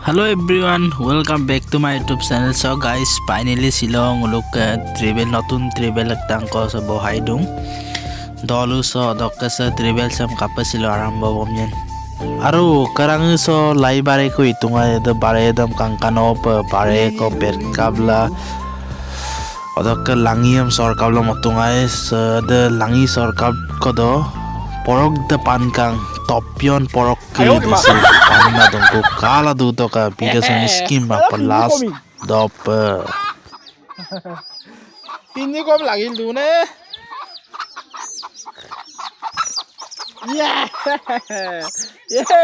Hello everyone, welcome back to my YouTube channel. So guys, finally Shillong look travel notun travel tang ko sa bohay dung. Dolu so dokka sa travel sam kapasilo aramba bomyen. Aru karang so lai bare ko itunga the bare dam kangkanop bare ko berkabla. Odokka langiam sorkabla motunga sa the langi sorkab ko do porok the pankang topion porok ke dese panna dongko kala duto ka biggest skim apa last dop Ini kok lagi dulu nih. Yeah,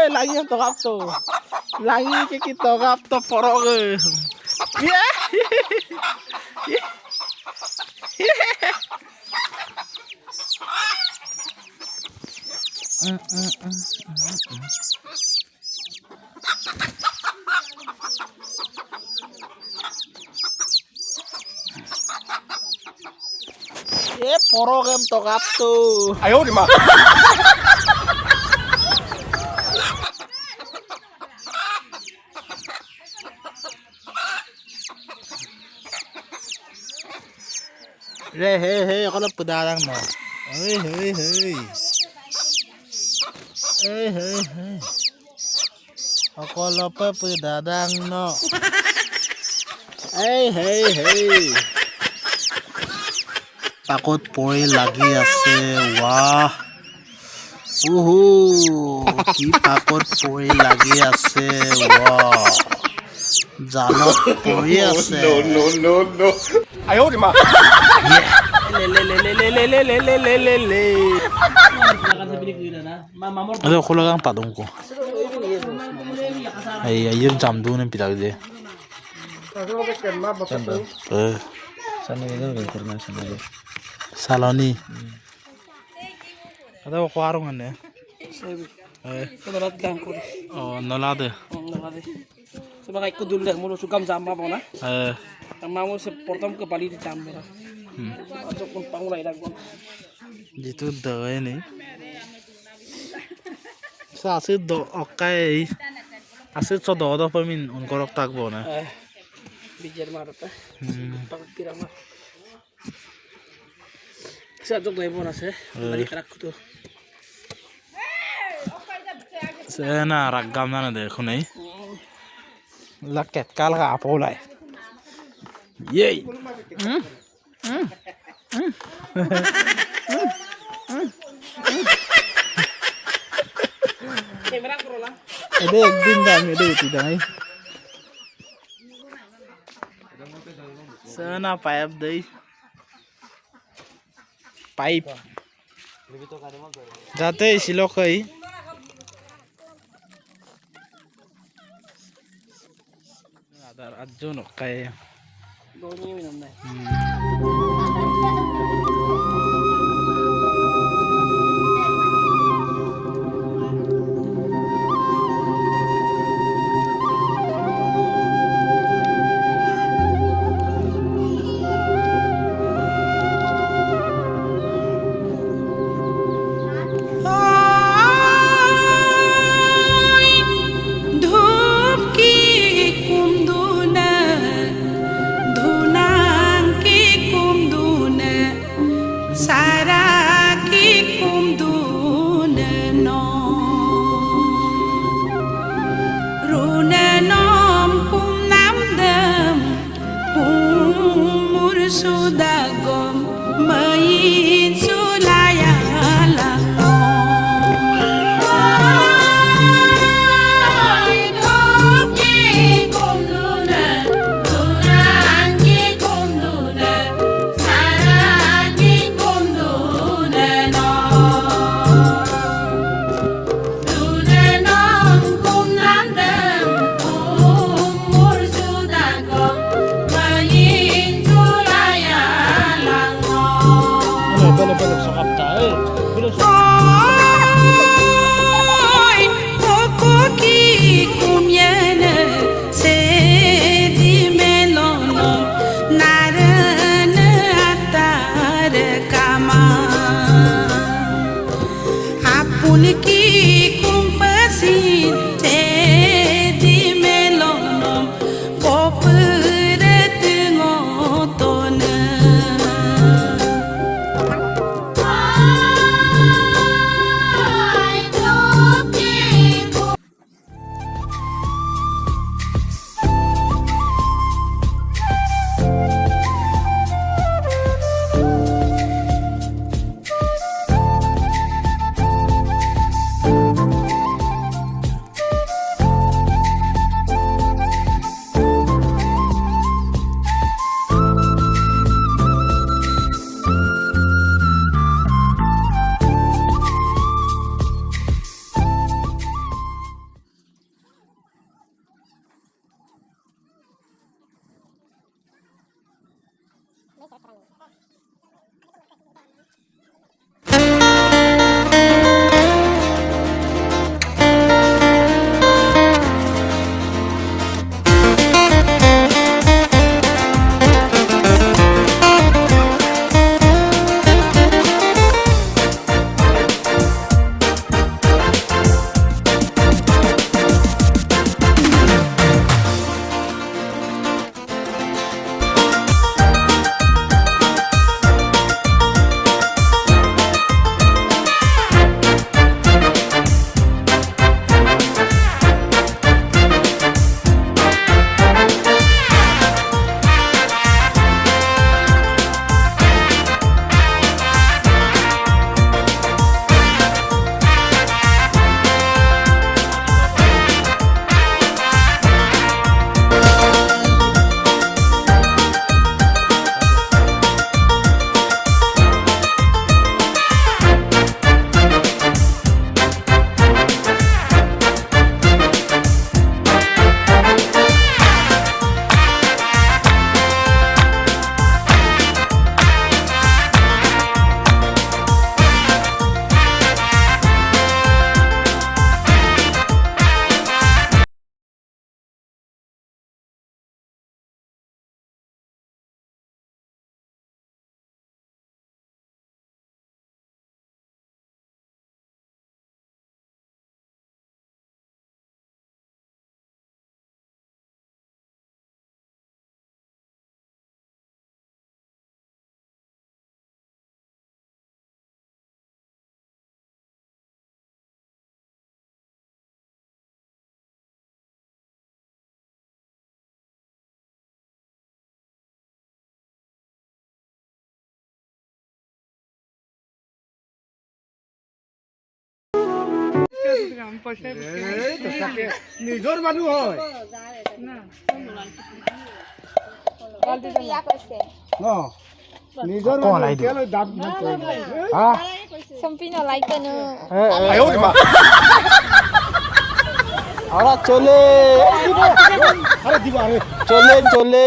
lagi yang tokap tuh. Lagi kita tokap tuh porok. Yeah. Porogem tokap tuh. Ayo di mana? Hei, kalau pedagang no. Hei. Kalau pedagang no. Hei. Pakot poi lagi ase, wah. Ki pakot poi lagi ase, wah. Jalot poi ase. No. Ayo di mana? Le. Ada ko lang padong ko. Ay, ayun jam doon ang pitag de. Saloni. Ada ko warung ane. Oh, nolade. Sebagai kudul dah mulu sukam jamba pona. Tamamu se portam ke Bali di jamba. Untuk pun pangulai dah gua. Jitu dah ini. Sa asyik do okai. Asyik so do pamin unkorok tak bona. Bijar marut Pak tirama. Sa dok dai bona se. Bali karak tu. Sena ragam na dekho nahi. Laket kal ka apo lai. Yey. Kamera kro lang. Ada ekdin dami ada itu dai. Sana pipe dai. Pipe. Jate silok kai. Ada ajon kai. Doni minum dai. Sudagom main sulaya mulki kumpasin te di melonom popere tengotona নিজৰ মানুহ হয় নিজৰ দাম সম্পূর্ণ লাইতে নো哎呦我的妈！ আরে চলে আরে দিব আরে চলে চলে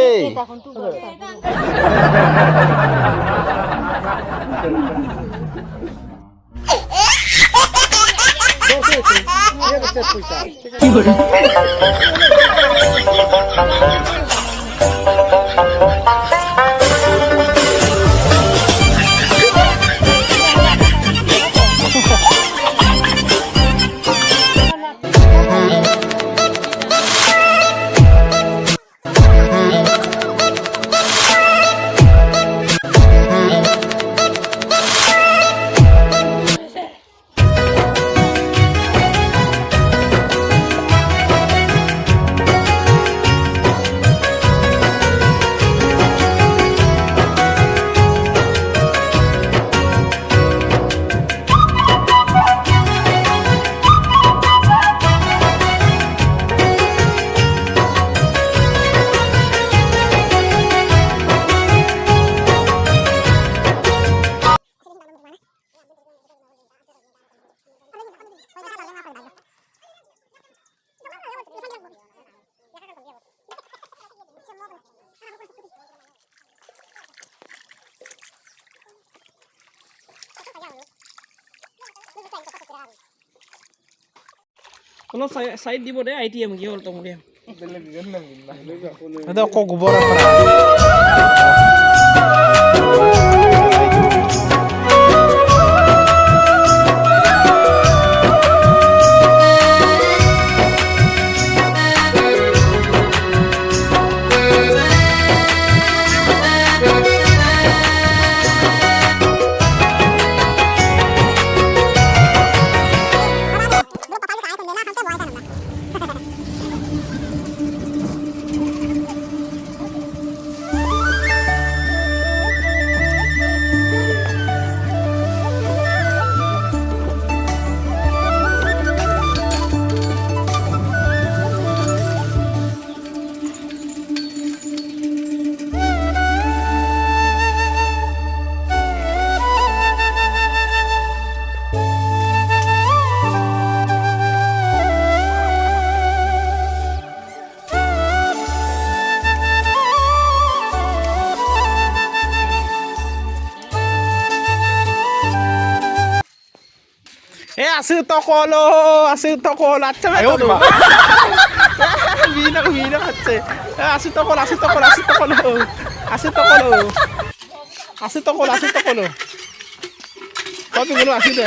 অলপ সাইড দিব দে আইটিএম কি হল তোমরে এটা কো গোবর আছে আছো তকলো আচ্ছা ভাই বিনা হচ্ছে আছো তকলো কত বলো আসি দে